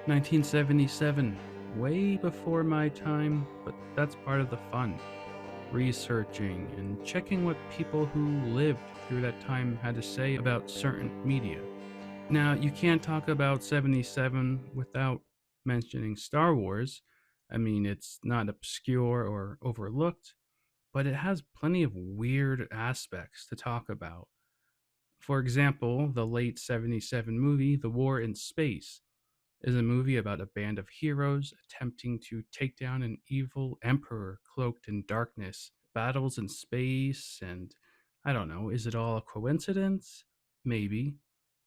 1977, way before my time, but that's part of the fun. Researching and checking what people who lived through that time had to say about certain media. Now, you can't talk about 77 without mentioning Star Wars. I mean, it's not obscure or overlooked, but it has plenty of weird aspects to talk about. For example, the late 77 movie, The War in Space, is a movie about a band of heroes attempting to take down an evil emperor cloaked in darkness, battles in space, and I don't know, is it all a coincidence? Maybe.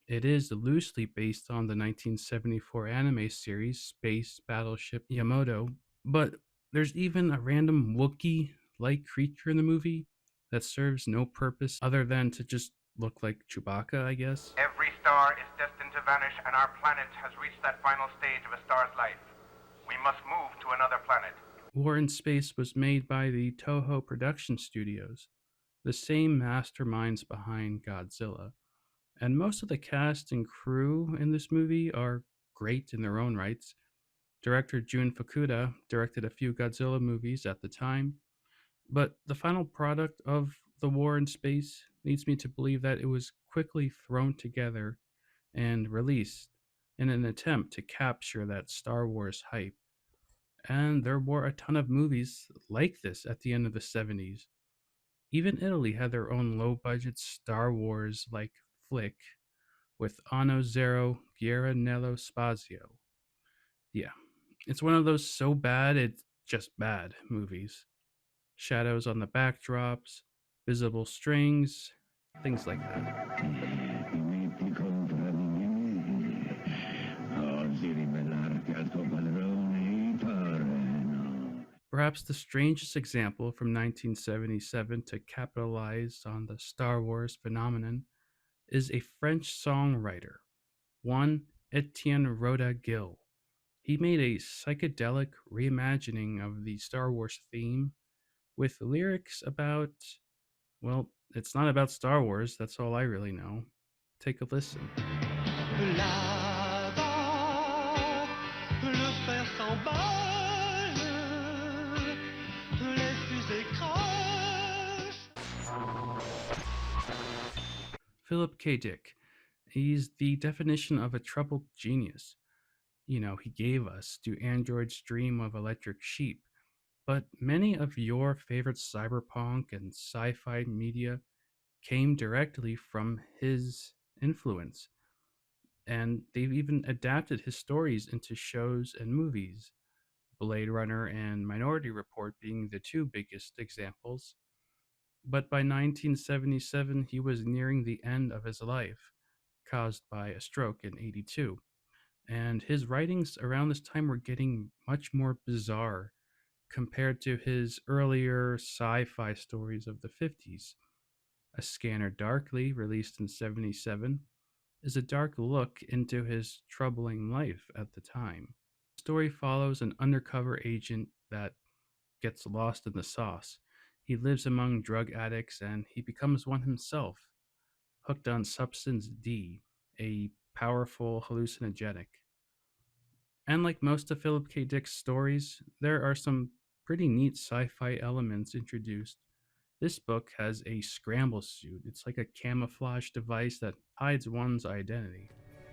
It is loosely based on the 1974 anime series Space Battleship Yamato, but there's even a random Wookiee like creature in the movie that serves no purpose other than to just look like Chewbacca, I guess. Every star is destined to vanish, and our planet has reached that final stage of a star's life. We must move to another planet. War in Space was made by the Toho Production Studios, the same masterminds behind Godzilla. And most of the cast and crew in this movie are great in their own rights. Director Jun Fukuda directed a few Godzilla movies at the time, but the final product of The War in Space leads me to believe that it was quickly thrown together and released in an attempt to capture that Star Wars hype. And there were a ton of movies like this at the end of the 70s. Even Italy had their own low budget Star Wars like flick with Anno Zero Guerra nello Spazio. Yeah, it's one of those so bad it's just bad movies. Shadows on the backdrops, visible strings, things like that. Perhaps the strangest example from 1977 to capitalize on the Star Wars phenomenon is a French songwriter, one Etienne Rhoda Gill. He made a psychedelic reimagining of the Star Wars theme with lyrics about, well, it's not about Star Wars, that's all I really know. Take a listen. Là-bas, le fer s'emballe, les fusées crachent. Philip K. Dick. He's the definition of a troubled genius. He gave us Do Androids Dream of Electric Sheep, but many of your favorite cyberpunk and sci fi media came directly from his influence. And they've even adapted his stories into shows and movies, Blade Runner and Minority Report being the two biggest examples. But by 1977, he was nearing the end of his life, caused by a stroke in 82. And his writings around this time were getting much more bizarre compared to his earlier sci fi stories of the 50s. A Scanner Darkly, released in 77, is a dark look into his troubling life at the time. The story follows an undercover agent that gets lost in the sauce. He lives among drug addicts and he becomes one himself, hooked on substance D, a powerful hallucinogenic. And like most of Philip K. Dick's stories, there are some pretty neat sci fi elements introduced. This book has a scramble suit. It's like a camouflage device that hides one's identity.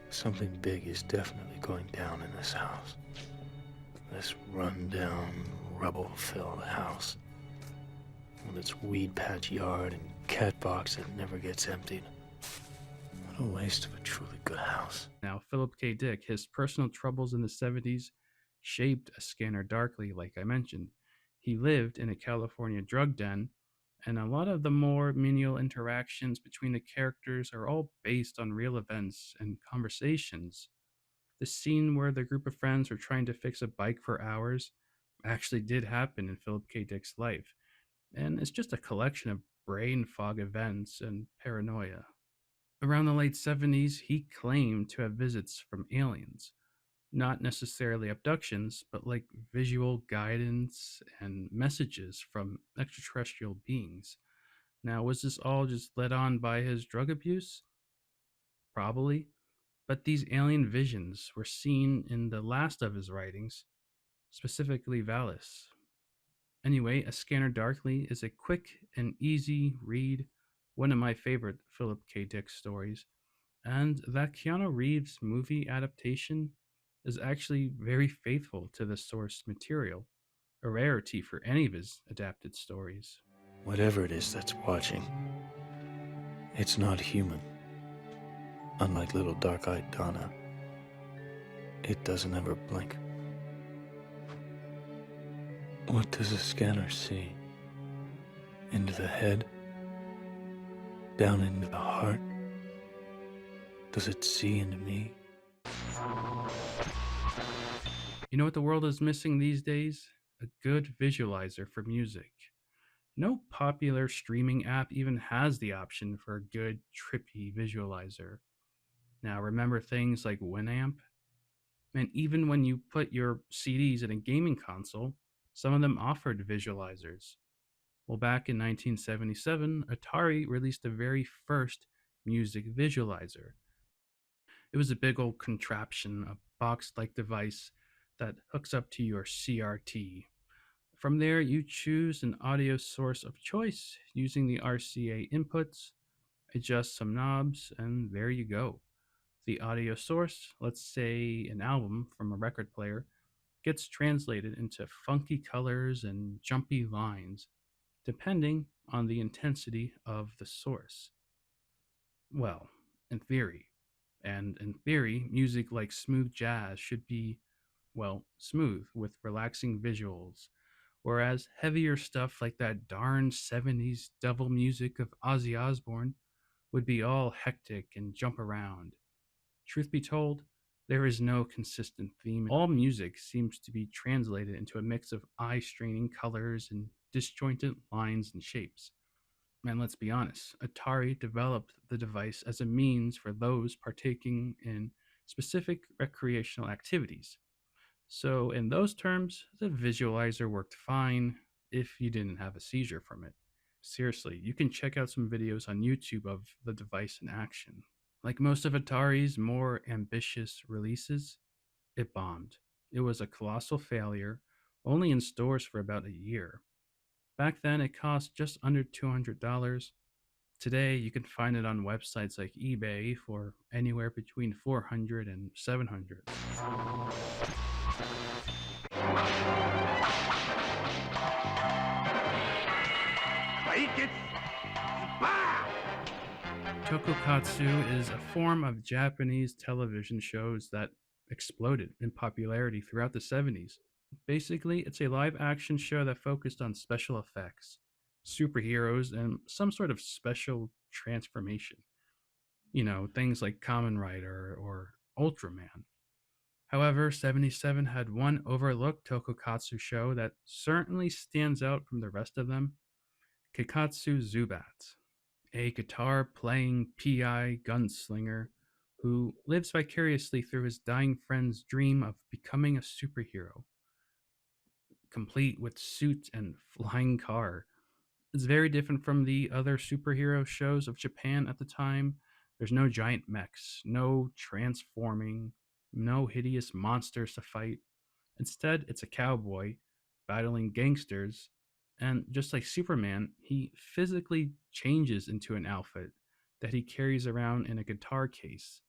Something big is definitely going down in this house. This run-down, rubble-filled house. With its weed patch yard and cat box that never gets emptied. What a waste of a truly good house. Now, Philip K. Dick, his personal troubles in the 70s shaped A Scanner Darkly, like I mentioned. He lived in a California drug den, and a lot of the more menial interactions between the characters are all based on real events and conversations. The scene where the group of friends were trying to fix a bike for hours actually did happen in Philip K. Dick's life, and it's just a collection of brain fog events and paranoia. Around the late 70s, he claimed to have visits from aliens. Not necessarily abductions, but like visual guidance and messages from extraterrestrial beings. Now, was this all just led on by his drug abuse? Probably. But these alien visions were seen in the last of his writings, specifically Valis. Anyway, A Scanner Darkly is a quick and easy read, one of my favorite Philip K. Dick stories, and that Keanu Reeves movie adaptation is actually very faithful to the source material, a rarity for any of his adapted stories. Whatever it is that's watching, it's not human. Unlike little dark-eyed Donna, it doesn't ever blink. What does a scanner see? Into the head? Down into the heart? Does it see into me? You know what the world is missing these days? A good visualizer for music. No popular streaming app even has the option for a good, trippy visualizer. Now, remember things like Winamp? And even when you put your CDs in a gaming console, some of them offered visualizers. Well, back in 1977, Atari released the very first music visualizer. It was a big old contraption, a box like device that hooks up to your CRT. From there, you choose an audio source of choice using the RCA inputs, adjust some knobs, and there you go. The audio source, let's say an album from a record player, gets translated into funky colors and jumpy lines, depending on the intensity of the source. Well, in theory. And in theory, music like smooth jazz should be, well, smooth with relaxing visuals, whereas heavier stuff like that darn 70s devil music of Ozzy Osbourne would be all hectic and jump around. Truth be told, there is no consistent theme. All music seems to be translated into a mix of eye straining colors and disjointed lines and shapes. And let's be honest, Atari developed the device as a means for those partaking in specific recreational activities. So, in those terms, the visualizer worked fine if you didn't have a seizure from it. Seriously, you can check out some videos on YouTube of the device in action. Like most of Atari's more ambitious releases, it bombed. It was a colossal failure, only in stores for about a year. Back then, it cost just under $200. Today, you can find it on websites like eBay for anywhere between $400 and $700. Tokokatsu is a form of Japanese television shows that exploded in popularity throughout the 70s. Basically, it's a live action show that focused on special effects, superheroes, and some sort of special transformation. You know, things like Kamen Rider or Ultraman. However, 77 had one overlooked Tokokatsu show that certainly stands out from the rest of them: Keikatsu Zubat, a guitar playing PI gunslinger who lives vicariously through his dying friend's dream of becoming a superhero, complete with suit and flying car. It's very different from the other superhero shows of Japan at the time. There's no giant mechs, no transforming, no hideous monsters to fight. Instead, it's a cowboy battling gangsters, and just like Superman, he physically changes into an outfit that he carries around in a guitar case.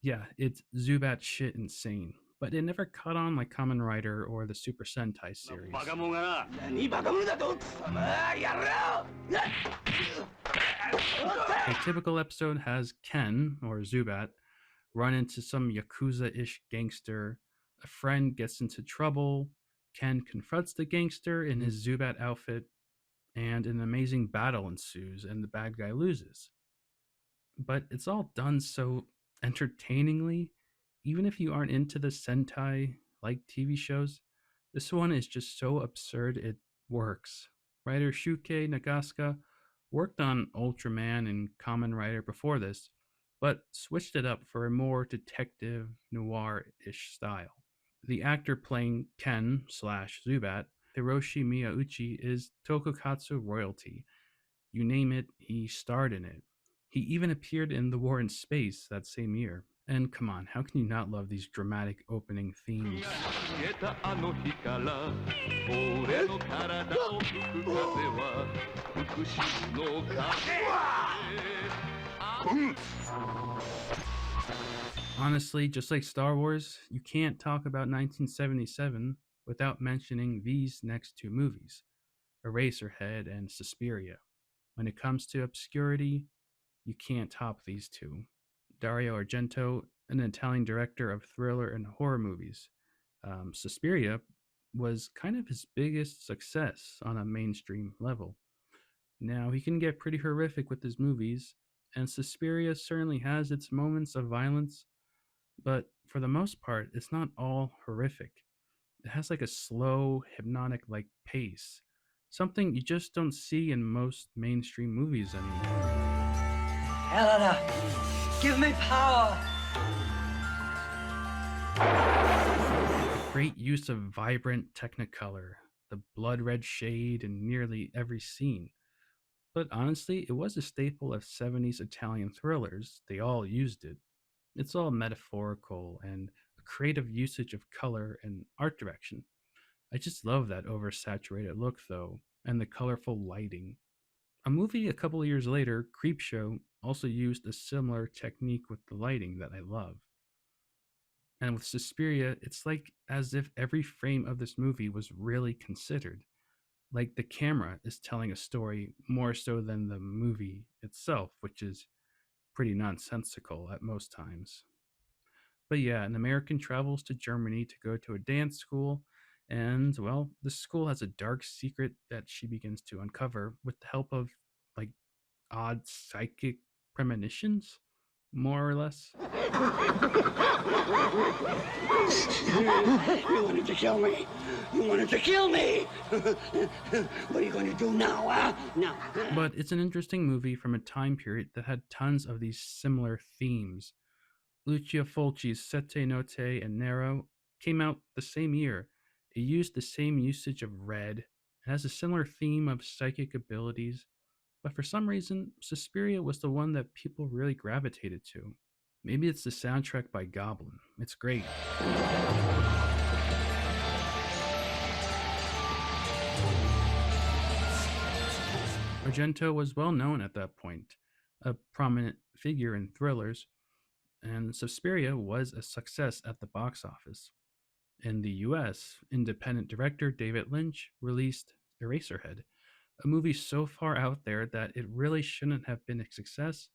Yeah, it's Zubat shit insane, but it never caught on like Kamen Rider or the Super Sentai series. A typical episode has Ken, or Zubat, run into some Yakuza-ish gangster. A friend gets into trouble. Ken confronts the gangster in his Zubat outfit, and an amazing battle ensues, and the bad guy loses. But it's all done so entertainingly, even if you aren't into the Sentai like TV shows. This one is just so absurd it works. Writer Shukei Nagasuka worked on Ultraman and Kamen Rider before this, but switched it up for a more detective noir-ish style. The actor playing Ken slash Zubat, Hiroshi Miyauchi, is Tokokatsu royalty. You name it, he starred in it. He even appeared in The War in Space that same year. And come on, how can you not love these dramatic opening themes? Honestly, just like Star Wars, you can't talk about 1977 without mentioning these next two movies, Eraserhead and Suspiria. When it comes to obscurity, you can't top these two. Dario Argento, an Italian director of thriller and horror movies. Suspiria was kind of his biggest success on a mainstream level. Now, he can get pretty horrific with his movies, and Suspiria certainly has its moments of violence, but for the most part, it's not all horrific. It has like a slow, hypnotic like pace, something you just don't see in most mainstream movies anymore. Helena, give me power! Great use of vibrant technicolor, the blood red shade in nearly every scene. But honestly, it was a staple of 70s Italian thrillers. They all used it. It's all metaphorical and a creative usage of color and art direction. I just love that oversaturated look, though, and the colorful lighting. A movie a couple of years later, Creepshow, also used a similar technique with the lighting that I love. And with Suspiria, it's like as if every frame of this movie was really considered. Like the camera is telling a story more so than the movie itself, which is pretty nonsensical at most times. But yeah, an American travels to Germany to go to a dance school, and well, the school has a dark secret that she begins to uncover with the help of like odd psychic premonitions, more or less. You wanted to kill me. You wanted to kill me. What are you going to do now, huh? Now. But it's an interesting movie from a time period that had tons of these similar themes. Lucio Fulci's Sette Notte and Nero came out the same year. It used the same usage of red. It has a similar theme of psychic abilities, but for some reason, Suspiria was the one that people really gravitated to. Maybe it's the soundtrack by Goblin. It's great. Argento was well known at that point, a prominent figure in thrillers, and Suspiria was a success at the box office. In the US, independent director David Lynch released Eraserhead, a movie so far out there that it really shouldn't have been a success,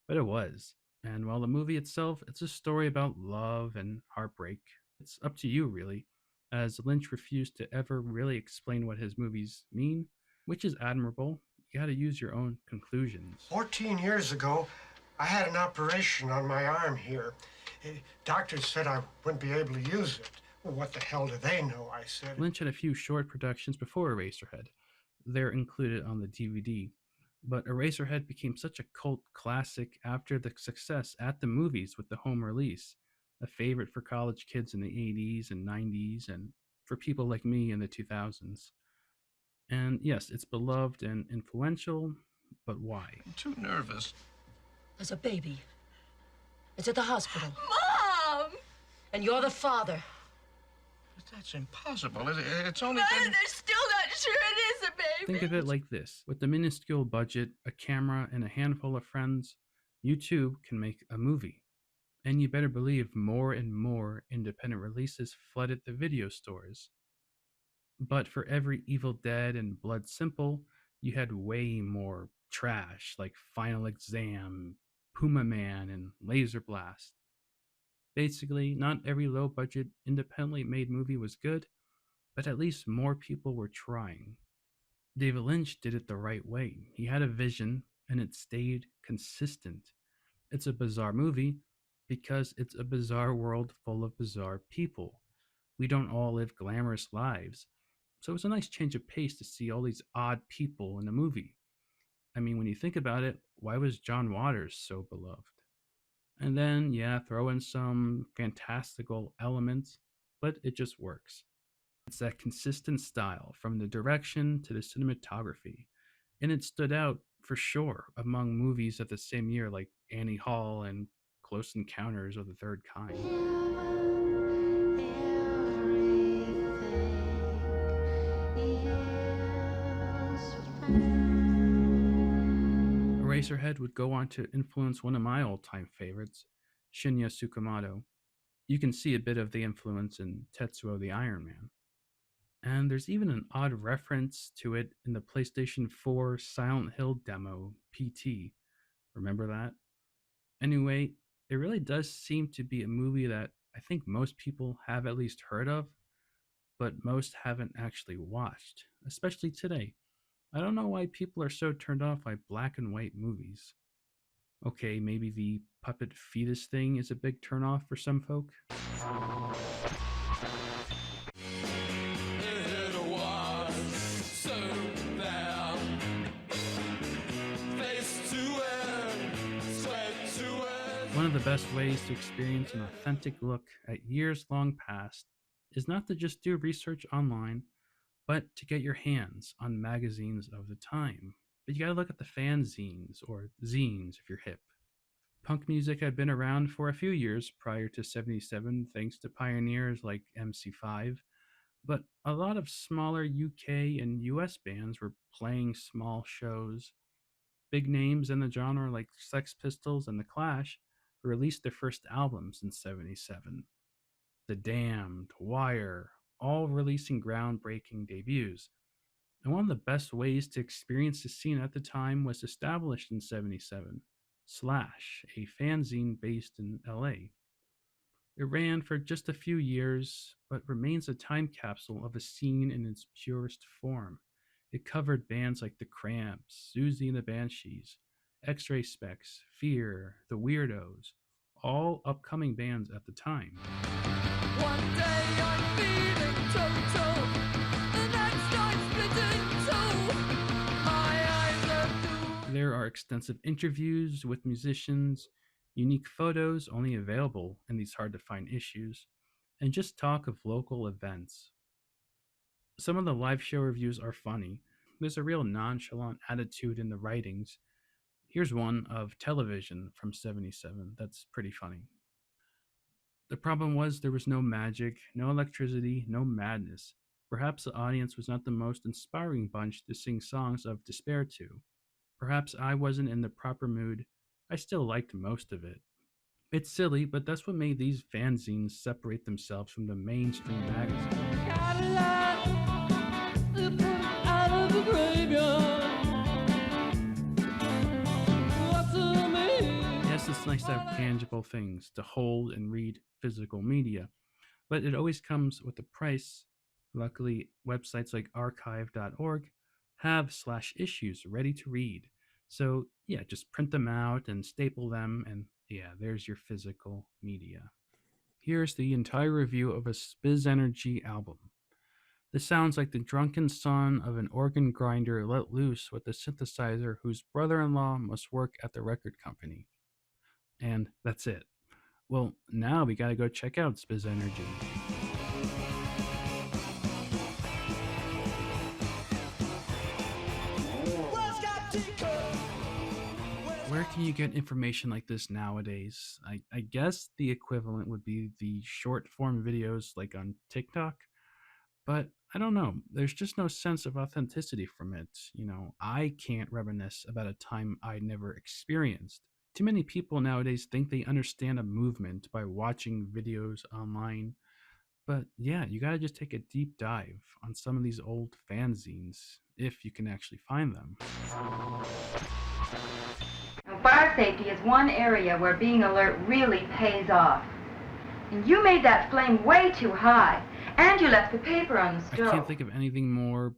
but it was. And while the movie itself, it's a story about love and heartbreak. It's up to you, really, as Lynch refused to ever really explain what his movies mean, which is admirable. You gotta use your own conclusions. 14 years ago, I had an operation on my arm here. Doctors said I wouldn't be able to use it. Well, what the hell do they know, I said. Lynch had a few short productions before Eraserhead. They're included on the DVD. But Eraserhead became such a cult classic after the success at the movies with the home release, a favorite for college kids in the 80s and 90s, and for people like me in the 2000s. And yes, it's beloved and influential, but why? I'm too nervous. There's a baby. It's at the hospital. Mom! And you're the father. But that's impossible. It's only Mother, been... they're still not sure it is a baby. Think of it like this. With a minuscule budget, a camera, and a handful of friends, you too can make a movie. And you better believe more and more independent releases flooded the video stores. But for every Evil Dead and Blood Simple, you had way more trash like Final Exam, Puma Man, and Laser Blast. Basically, not every low budget, independently made movie was good, but at least more people were trying. David Lynch did it the right way. He had a vision, and it stayed consistent. It's a bizarre movie because it's a bizarre world full of bizarre people. We don't all live glamorous lives, so it's a nice change of pace to see all these odd people in a movie. I mean, when you think about it, why was John Waters so beloved? And then, yeah, throw in some fantastical elements, but it just works. It's that consistent style, from the direction to the cinematography, and it stood out for sure among movies of the same year like Annie Hall and Close Encounters of the Third Kind. Eraserhead would go on to influence one of my all-time favorites, Shinya Tsukamoto. You can see a bit of the influence in Tetsuo the Iron Man. And there's even an odd reference to it in the PlayStation 4 Silent Hill demo, PT. Remember that? Anyway, it really does seem to be a movie that I think most people have at least heard of, but most haven't actually watched, especially today. I don't know why people are so turned off by black and white movies. Okay, maybe the puppet fetus thing is a big turnoff for some folk. One of the best ways to experience an authentic look at years long past is not to just do research online, but to get your hands on magazines of the time. But you gotta look at the fanzines, or zines if you're hip. Punk music had been around for a few years prior to 77 thanks to pioneers like MC5, but a lot of smaller UK and US bands were playing small shows. Big names in the genre like Sex Pistols and The Clash released their first albums in 77. The Damned, Wire, all releasing groundbreaking debuts. And one of the best ways to experience the scene at the time was established in 77, Slash, a fanzine based in LA. It ran for just a few years, but remains a time capsule of a scene in its purest form. It covered bands like The Cramps, Susie and the Banshees, X-Ray Specs, Fear, The Weirdos, all upcoming bands at the time. One day I'm feeling total, the next I'm split in two. My eyes are blue. There are extensive interviews with musicians, unique photos only available in these hard to find issues, and just talk of local events. Some of the live show reviews are funny. There's a real nonchalant attitude in the writings. Here's one of Television from 77 that's pretty funny. The problem was there was no magic, no electricity, no madness. Perhaps the audience was not the most inspiring bunch to sing songs of despair to. Perhaps I wasn't in the proper mood. I still liked most of it. It's silly, but that's what made these fanzines separate themselves from the mainstream magazines. Cadillac, they put it out of the graveyard. What's it mean? Yes, it's nice to have tangible things to hold and read physical media, but it always comes with a price. Luckily, websites like archive.org have /issues ready to read. So yeah, just print them out and staple them, and yeah, there's your physical media. Here's the entire review of a Spiz Energy album. This sounds like the drunken son of an organ grinder let loose with a synthesizer whose brother-in-law must work at the record company. And that's it. Well, now we gotta go check out Spiz Energy. Where can you get information like this nowadays? I guess the equivalent would be the short form videos like on TikTok, but I don't know. There's just no sense of authenticity from it. I can't reminisce about a time I never experienced. Too many people nowadays think they understand a movement by watching videos online. But yeah, you gotta just take a deep dive on some of these old fanzines, if you can actually find them. Fire safety is one area where being alert really pays off. And you made that flame way too high, and you left the paper on the I stove. can't think of anything more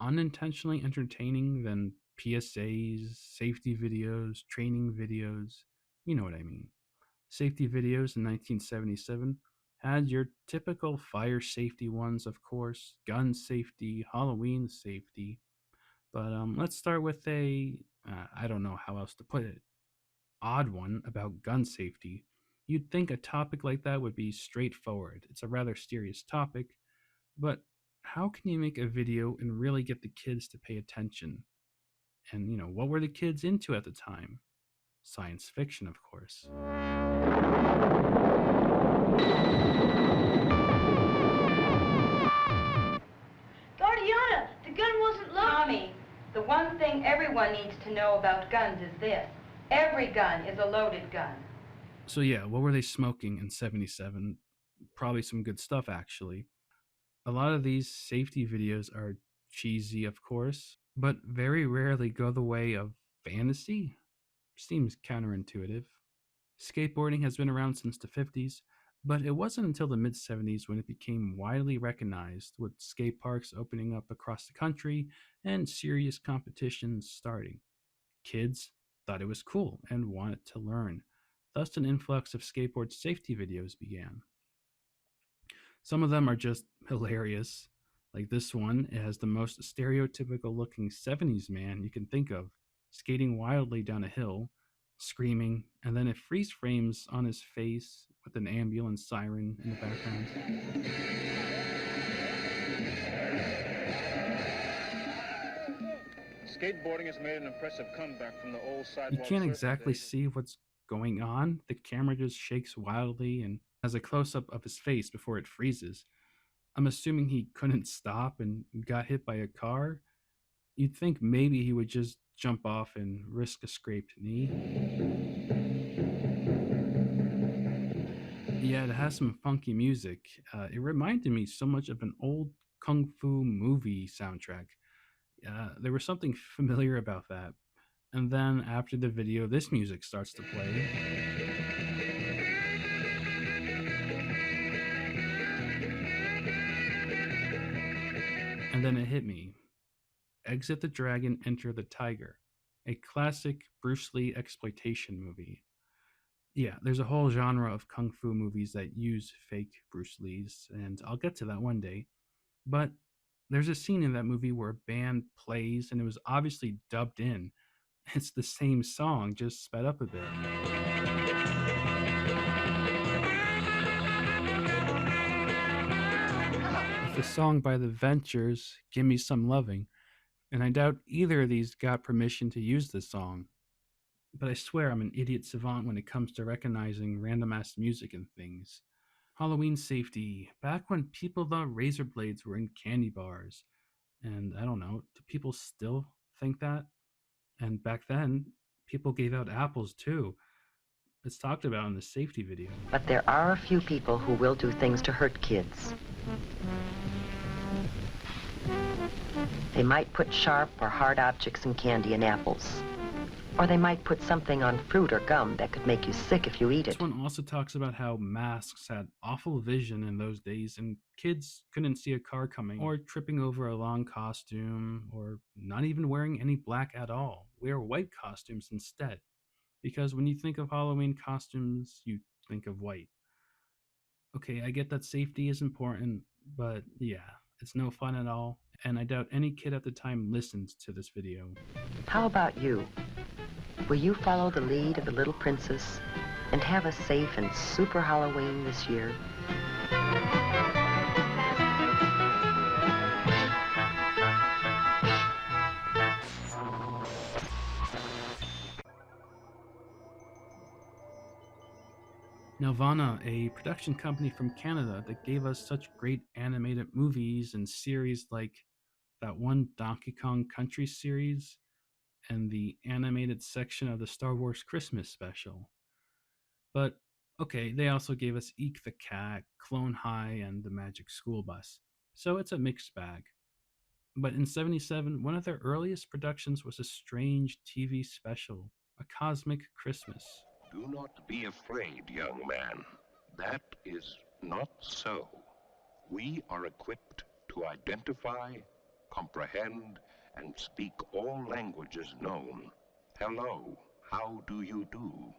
unintentionally entertaining than PSAs, safety videos, training videos. You know what I mean. Safety videos in 1977 had your typical fire safety ones, of course, gun safety, Halloween safety. But let's start with I don't know how else to put it, odd one about gun safety. You'd think a topic like that would be straightforward. It's a rather serious topic, but how can you make a video and really get the kids to pay attention? And, what were the kids into at the time? science fiction, of course. Guardiana, the gun wasn't loaded. Tommy, the one thing everyone needs to know about guns is this. Every gun is a loaded gun. So yeah, what were they smoking in 77? Probably some good stuff, actually. A lot of these safety videos are cheesy, of course, but very rarely go the way of fantasy. Seems counterintuitive. Skateboarding has been around since the 50s, but it wasn't until the mid 70s when it became widely recognized, with skate parks opening up across the country and serious competitions starting. Kids thought it was cool and wanted to learn. Thus, an influx of skateboard safety videos began. Some of them are just hilarious. Like this one, it has the most stereotypical looking 70s man you can think of, skating wildly down a hill, screaming, and then it freeze frames on his face with an ambulance siren in the background. Skateboarding has made an impressive comeback from the old sidewalk. You can't exactly see what's going on. The camera just shakes wildly and has a close up of his face before it freezes. I'm assuming he couldn't stop and got hit by a car. You'd think maybe he would just jump off and risk a scraped knee. Yeah, it has some funky music. It reminded me so much of an old kung fu movie soundtrack. There was something familiar about that. And then after the video, this music starts to play. And then it hit me. Exit the Dragon, Enter the Tiger, a classic Bruce Lee exploitation movie. Yeah, there's a whole genre of kung fu movies that use fake Bruce Lees, and I'll get to that one day. But there's a scene in that movie where a band plays, and it was obviously dubbed in. It's the same song, just sped up a bit. It's a song by The Ventures, Give Me Some Loving, and I doubt either of these got permission to use this song. But I swear I'm an idiot savant when it comes to recognizing random ass music and things. Halloween safety. Back when people thought razor blades were in candy bars. And I don't know, do people still think that? And back then, people gave out apples too. It's talked about in the safety video. But there are a few people who will do things to hurt kids. They might put sharp or hard objects in candy and apples. Or they might put something on fruit or gum that could make you sick if you eat it. This one also talks about how masks had awful vision in those days and kids couldn't see a car coming, or tripping over a long costume, or not even wearing any black at all. Wear white costumes instead. Because when you think of Halloween costumes, you think of white. Okay, I get that safety is important, but yeah, it's no fun at all. And I doubt any kid at the time listened to this video. How about you? Will you follow the lead of the little princess and have a safe and super Halloween this year? Nelvana, a production company from Canada that gave us such great animated movies and series like that one Donkey Kong Country series and the animated section of the Star Wars Christmas special. But okay, they also gave us Eek the Cat, Clone High, and the Magic School Bus. So it's a mixed bag. But in 77, one of their earliest productions was a strange TV special, A Cosmic Christmas. Do not be afraid, young man. That is not so. We are equipped to identify, comprehend, and speak all languages known. Hello, how do you do?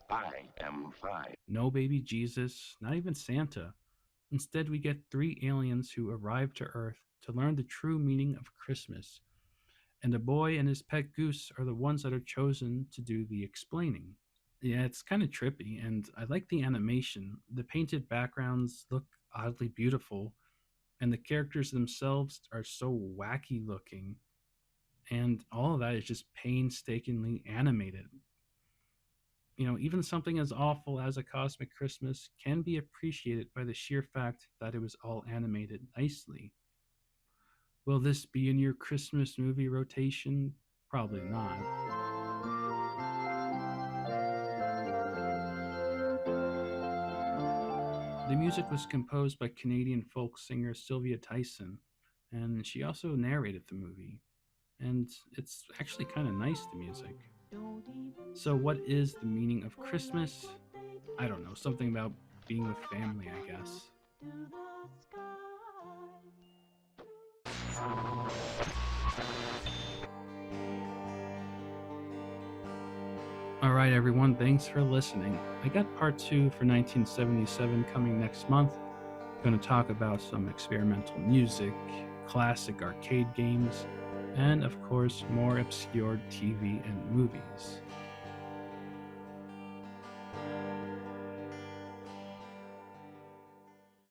I am fine. No baby Jesus, not even Santa. Instead, we get 3 aliens who arrive to Earth to learn the true meaning of Christmas. And a boy and his pet goose are the ones that are chosen to do the explaining. Yeah, it's kind of trippy, and I like the animation. The painted backgrounds look oddly beautiful, and the characters themselves are so wacky looking. And all of that is just painstakingly animated. Even something as awful as A Cosmic Christmas can be appreciated by the sheer fact that it was all animated nicely. Will this be in your Christmas movie rotation? Probably not. The music was composed by Canadian folk singer Sylvia Tyson, and she also narrated the movie. And it's actually kind of nice, the music. So, what is the meaning of Christmas? I don't know, something about being with family, I guess. Alright, everyone, thanks for listening. I got part 2 for 1977 coming next month. I'm going to talk about some experimental music, classic arcade games, and of course, more obscure TV and movies.